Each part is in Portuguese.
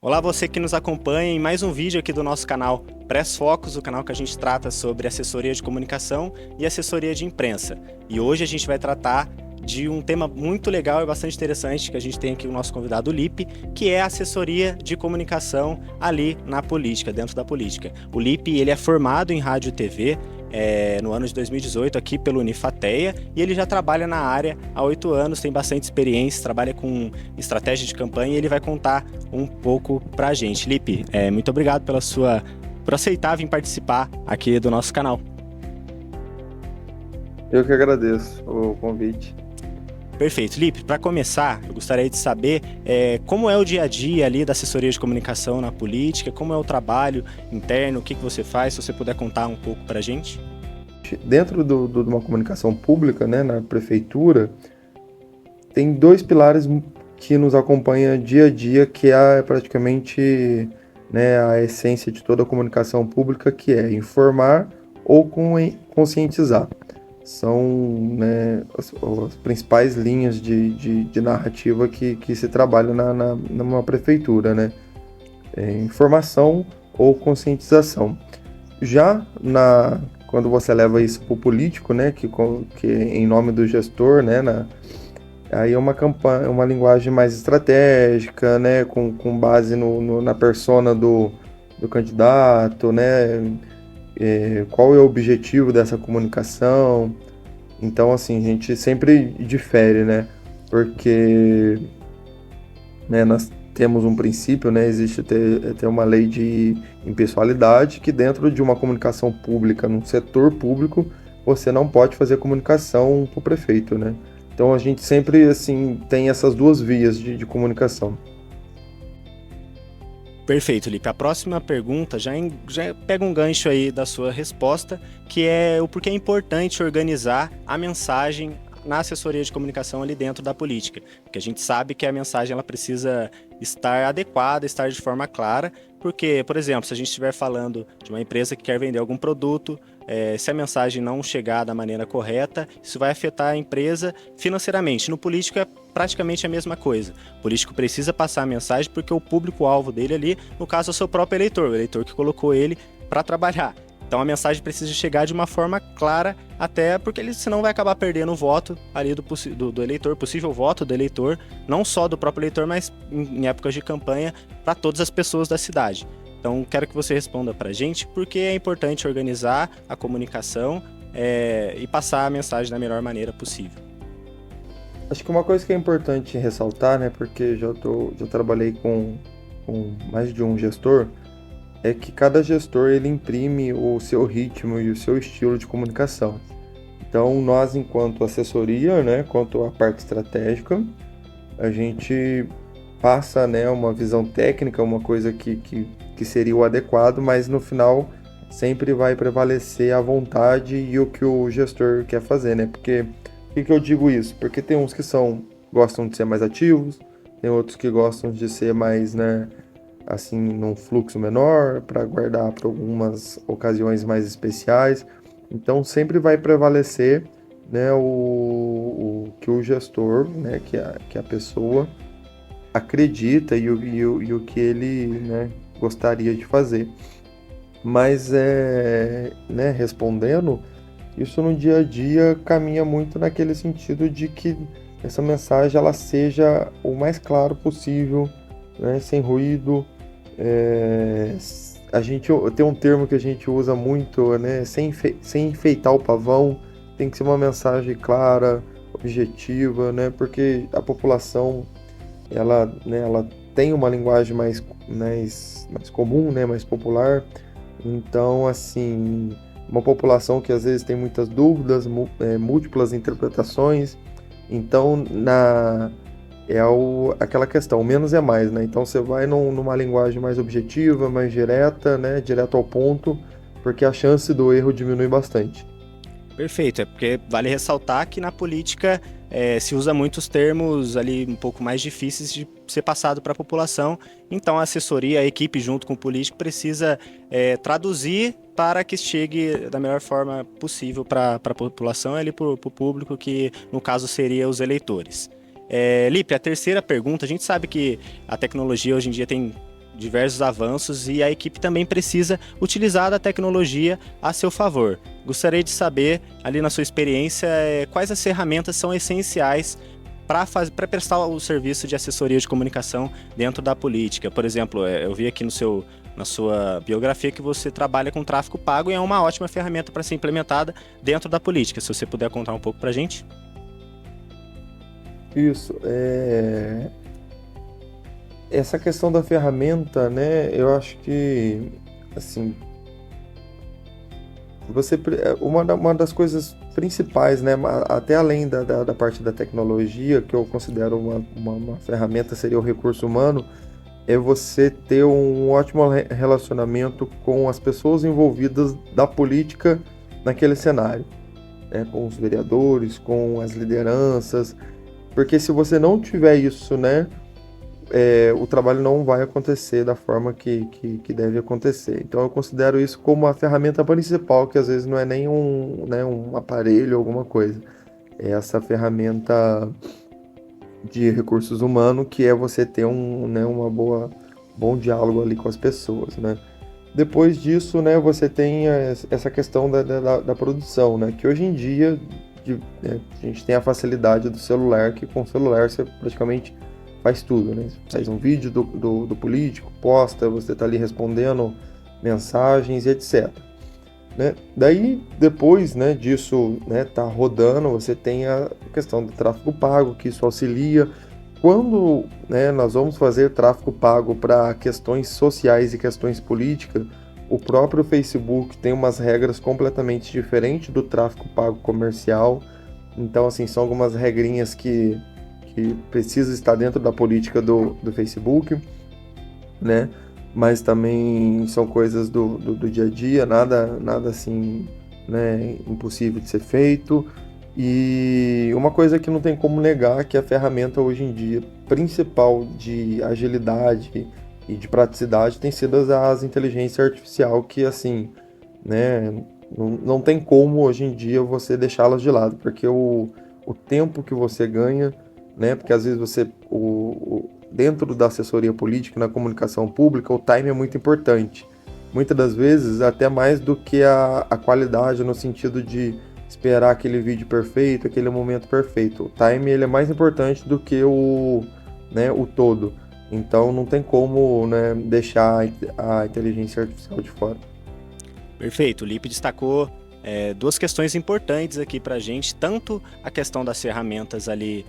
Olá, você que nos acompanha em mais um vídeo aqui do nosso canal Press Focus, o canal que a gente trata sobre assessoria de comunicação e assessoria de imprensa. E hoje a gente vai tratar de um tema muito legal e bastante interessante que a gente tem aqui o nosso convidado, o Lipe, que é a assessoria de comunicação ali na política, dentro da política. O Lipe, ele é formado em rádio e TV, no ano de 2018 aqui pelo Unifateia, e ele já trabalha na área há 8 anos, tem bastante experiência, trabalha com estratégia de campanha e ele vai contar um pouco pra gente. Lipe, muito obrigado por aceitar vir participar aqui do nosso canal. Eu que agradeço o convite. Perfeito. Lipe, para começar, eu gostaria de saber como é o dia a dia ali da assessoria de comunicação na política, como é o trabalho interno, o que você faz, se você puder contar um pouco para a gente. Dentro de uma comunicação pública, né, na prefeitura, tem dois pilares que nos acompanham dia a dia, que é praticamente, né, a essência de toda a comunicação pública, que é informar ou conscientizar. São, né, as principais linhas de narrativa que se trabalha numa prefeitura, né? Informação ou conscientização. Já quando você leva isso para o político, né, que em nome do gestor, né, aí é uma campanha, uma linguagem mais estratégica, né, com base na persona do candidato, né, qual é o objetivo dessa comunicação. Então, assim, a gente sempre difere, né? Porque, né, nós temos um princípio, né? Existe até uma lei de impessoalidade que dentro de uma comunicação pública, num setor público, você não pode fazer comunicação para o prefeito, né? Então, a gente sempre, assim, tem essas duas vias de comunicação. Perfeito, Lipe. A próxima pergunta já pega um gancho aí da sua resposta, que é o porquê é importante organizar a mensagem na assessoria de comunicação ali dentro da política. Porque a gente sabe que a mensagem ela precisa estar adequada, estar de forma clara, porque, por exemplo, se a gente estiver falando de uma empresa que quer vender algum produto, se a mensagem não chegar da maneira correta, isso vai afetar a empresa financeiramente. No político é praticamente a mesma coisa. O político precisa passar a mensagem porque o público-alvo dele ali, no caso, é o seu próprio eleitor, o eleitor que colocou ele para trabalhar. Então a mensagem precisa chegar de uma forma clara, até porque ele senão vai acabar perdendo o voto ali do eleitor, possível voto do eleitor, não só do próprio eleitor, mas em épocas de campanha, para todas as pessoas da cidade. Então quero que você responda para a gente por que é importante organizar a comunicação e passar a mensagem da melhor maneira possível. Acho que uma coisa que é importante ressaltar, né, porque já trabalhei com mais de um gestor, é que cada gestor ele imprime o seu ritmo e o seu estilo de comunicação. Então, nós, enquanto assessoria, né, quanto a parte estratégica, a gente passa, né, uma visão técnica, uma coisa que seria o adequado, mas no final sempre vai prevalecer a vontade e o que o gestor quer fazer, né? Porque, por que eu digo isso? Porque tem uns que gostam de ser mais ativos, tem outros que gostam de ser mais, né, assim, num fluxo menor, para guardar para algumas ocasiões mais especiais. Então, sempre vai prevalecer, né, o que o gestor, né, que a pessoa acredita e o que ele, né, gostaria de fazer. Mas, né, respondendo, isso no dia a dia caminha muito naquele sentido de que essa mensagem ela seja o mais claro possível, né, sem ruído. A gente tem um termo que a gente usa muito, né, sem enfeitar o pavão, tem que ser uma mensagem clara, objetiva, né, porque a população ela, né, ela tem uma linguagem mais comum, né, mais popular. Então, assim, uma população que às vezes tem muitas dúvidas, múltiplas interpretações. Então, aquela questão, menos é mais, né? Então você vai numa linguagem mais objetiva, mais direta, né? Direto ao ponto, porque a chance do erro diminui bastante. Perfeito, é porque vale ressaltar que na política se usa muitos termos ali um pouco mais difíceis de ser passado para a população, então a assessoria, a equipe junto com o político precisa traduzir para que chegue da melhor forma possível para a população e ali para o público, que no caso seria os eleitores. Lipe, a terceira pergunta, a gente sabe que a tecnologia hoje em dia tem diversos avanços e a equipe também precisa utilizar a tecnologia a seu favor. Gostaria de saber, ali na sua experiência, quais as ferramentas são essenciais para prestar o serviço de assessoria de comunicação dentro da política. Por exemplo, eu vi aqui na sua biografia que você trabalha com tráfego pago e é uma ótima ferramenta para ser implementada dentro da política. Se você puder contar um pouco para a gente. Isso, essa questão da ferramenta, né, eu acho que, assim, uma das coisas principais, né, até além da parte da tecnologia, que eu considero uma ferramenta, seria o recurso humano, é você ter um ótimo relacionamento com as pessoas envolvidas da política naquele cenário, né, com os vereadores, com as lideranças, porque se você não tiver isso, né, o trabalho não vai acontecer da forma que deve acontecer. Então eu considero isso como a ferramenta principal, que às vezes não é nem um aparelho, alguma coisa. É essa ferramenta de recursos humanos, que é você ter uma bom diálogo ali com as pessoas, né? Depois disso, né, você tem essa questão da produção, né? Que hoje em dia a gente tem a facilidade do celular, que com o celular você praticamente faz tudo, né? Você faz um vídeo do político, posta, você está ali respondendo mensagens e etc. Né? Daí, depois, né, disso, né, tá rodando, você tem a questão do tráfego pago, que isso auxilia. Quando, né, nós vamos fazer tráfego pago para questões sociais e questões políticas, o próprio Facebook tem umas regras completamente diferentes do tráfego pago comercial. Então, assim, são algumas regrinhas que precisa estar dentro da política do Facebook, né? Mas também são coisas do dia a dia, nada assim, né, impossível de ser feito. E uma coisa que não tem como negar, que a ferramenta hoje em dia principal de agilidade e de praticidade tem sido as inteligência artificial, que assim, né, não tem como hoje em dia você deixá-las de lado, porque o tempo que você ganha, né? Porque às vezes você, dentro da assessoria política, na comunicação pública, o time é muito importante. Muitas das vezes, até mais do que a qualidade, no sentido de esperar aquele vídeo perfeito, aquele momento perfeito. O time ele é mais importante do que o todo. Então não tem como, né, deixar a inteligência artificial de fora. Perfeito, o Lipe destacou duas questões importantes aqui para a gente, tanto a questão das ferramentas ali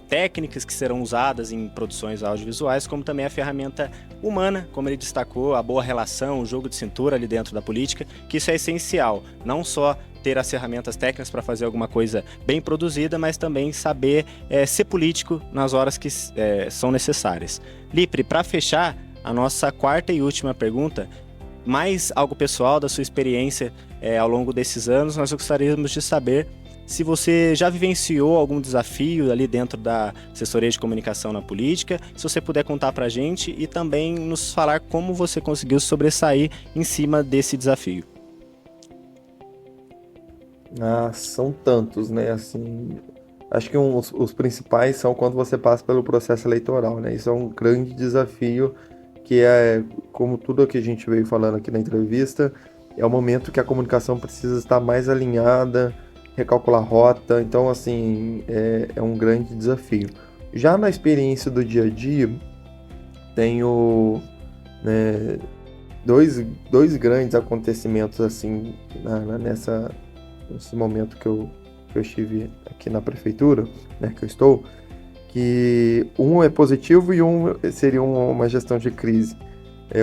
técnicas que serão usadas em produções audiovisuais, como também a ferramenta humana, como ele destacou, a boa relação, o jogo de cintura ali dentro da política, que isso é essencial, não só ter as ferramentas técnicas para fazer alguma coisa bem produzida, mas também saber ser político nas horas que são necessárias. Lipre, para fechar, a nossa quarta e última pergunta, mais algo pessoal da sua experiência ao longo desses anos, nós gostaríamos de saber se você já vivenciou algum desafio ali dentro da assessoria de comunicação na política, se você puder contar para a gente e também nos falar como você conseguiu sobressair em cima desse desafio. São tantos, né? Assim, acho que os principais são quando você passa pelo processo eleitoral, né? Isso é um grande desafio, que é, como tudo que a gente veio falando aqui na entrevista, é o momento que a comunicação precisa estar mais alinhada, recalcular rota, então assim, é um grande desafio. Já na experiência do dia a dia, tenho, né, dois grandes acontecimentos assim, nesse momento que eu estive aqui na prefeitura, né, que eu estou, que um é positivo e um seria uma gestão de crise.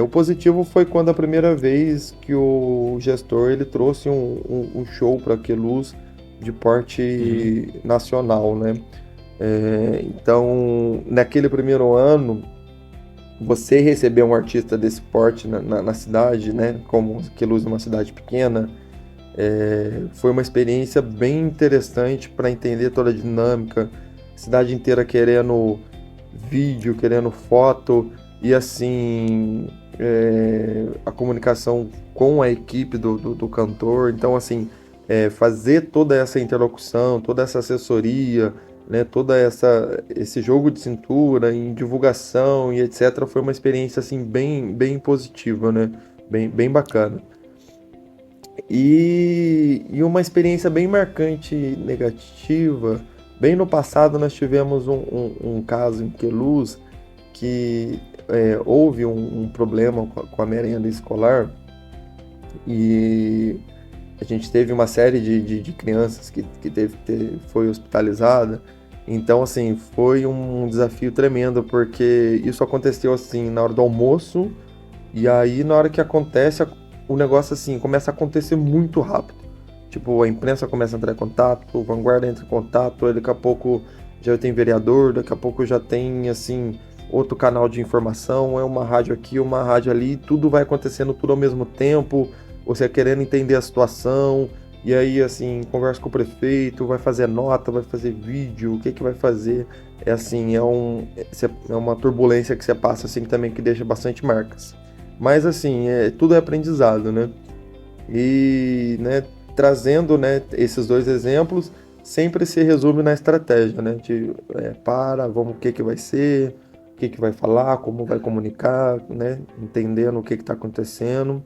O positivo foi quando a primeira vez que o gestor ele trouxe um show para Queluz de porte nacional, né? Então, naquele primeiro ano, você receber um artista desse porte na cidade, né? Como Queluz é uma cidade pequena, foi uma experiência bem interessante para entender toda a dinâmica, a cidade inteira querendo vídeo, querendo foto, e assim, a comunicação com a equipe do cantor. Então assim, fazer toda essa interlocução, toda essa assessoria, né, esse jogo de cintura em divulgação e etc. foi uma experiência assim bem positiva, né? Bem bacana. E uma experiência bem marcante negativa. Bem no passado nós tivemos um caso em Queluz que houve um problema com a merenda escolar e a gente teve uma série de crianças que foi hospitalizada. Então, assim, foi um desafio tremendo, porque isso aconteceu, assim, na hora do almoço, e aí, na hora que acontece, o negócio, assim, começa a acontecer muito rápido. Tipo, a imprensa começa a entrar em contato, o Vanguarda entra em contato, aí daqui a pouco já tem vereador, daqui a pouco já tem, assim, outro canal de informação, é uma rádio aqui, uma rádio ali, tudo vai acontecendo tudo ao mesmo tempo, você querendo entender a situação, e aí, assim, conversa com o prefeito, vai fazer nota, vai fazer vídeo, o que que vai fazer? É assim, é uma turbulência que você passa, assim, também que deixa bastante marcas. Mas, assim, tudo é aprendizado, né? E, né, trazendo, né, esses dois exemplos, sempre se resume na estratégia, né? Vamos, o que que vai ser, o que que vai falar, como vai comunicar, né? Entendendo o que que está acontecendo.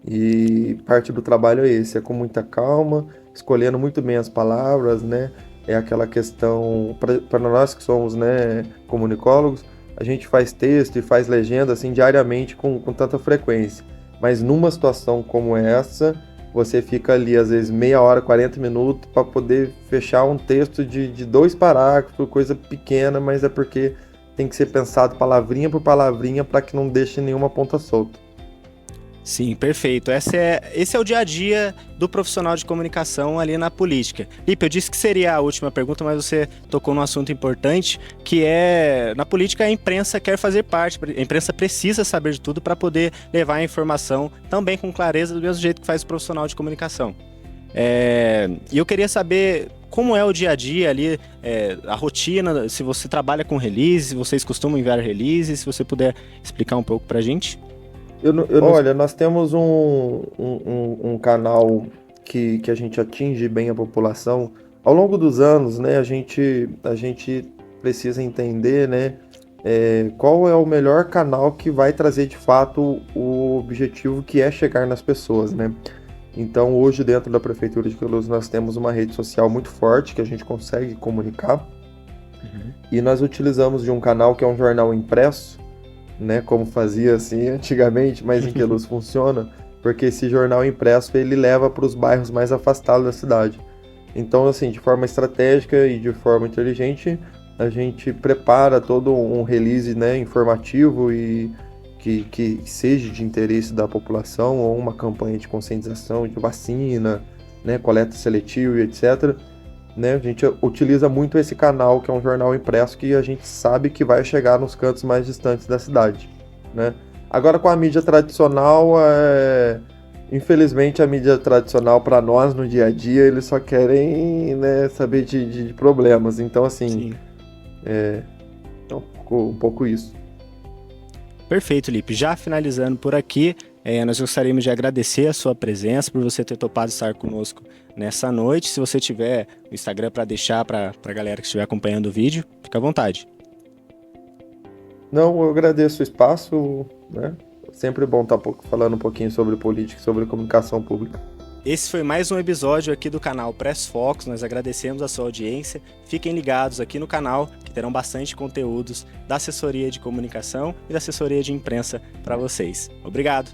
E parte do trabalho é esse, é com muita calma, escolhendo muito bem as palavras, né? É aquela questão, para nós que somos, né, comunicólogos, a gente faz texto e faz legenda assim diariamente com tanta frequência. Mas numa situação como essa, você fica ali às vezes meia hora, 40 minutos para poder fechar um texto de 2 parágrafos, coisa pequena, mas é porque tem que ser pensado palavrinha por palavrinha para que não deixe nenhuma ponta solta. Sim, perfeito. Esse é o dia a dia do profissional de comunicação ali na política. Lipe, eu disse que seria a última pergunta, mas você tocou num assunto importante, que é, na política a imprensa quer fazer parte, a imprensa precisa saber de tudo para poder levar a informação também com clareza, do mesmo jeito que faz o profissional de comunicação. E eu queria saber como é o dia a dia ali, a rotina, se você trabalha com release, se vocês costumam enviar releases, se você puder explicar um pouco pra gente. Olha, nós temos um canal que a gente atinge bem a população. Ao longo dos anos, né, a gente precisa entender, né, qual é o melhor canal que vai trazer de fato o objetivo que é chegar nas pessoas, né? Então, hoje, dentro da Prefeitura de Queluz, nós temos uma rede social muito forte que a gente consegue comunicar. E nós utilizamos de um canal que é um jornal impresso, né, como fazia assim antigamente, mas em Queluz funciona, porque esse jornal impresso ele leva para os bairros mais afastados da cidade. Então, assim, de forma estratégica e de forma inteligente, a gente prepara todo um release, né, informativo e que seja de interesse da população, ou uma campanha de conscientização de vacina, né, coleta seletiva e etc. Né, a gente utiliza muito esse canal, que é um jornal impresso, que a gente sabe que vai chegar nos cantos mais distantes da cidade, né? Agora, com a mídia tradicional, infelizmente a mídia tradicional, para nós no dia a dia, eles só querem, né, saber de problemas. Então, assim, é um pouco isso. Perfeito, Lipe. Já finalizando por aqui, nós gostaríamos de agradecer a sua presença, por você ter topado estar conosco nessa noite. Se você tiver o Instagram para deixar para a galera que estiver acompanhando o vídeo, fica à vontade. Não, eu agradeço o espaço, né? Sempre bom estar falando um pouquinho sobre política e sobre comunicação pública. Esse foi mais um episódio aqui do canal Press Fox. Nós agradecemos a sua audiência. Fiquem ligados aqui no canal, que terão bastante conteúdos da assessoria de comunicação e da assessoria de imprensa para vocês. Obrigado!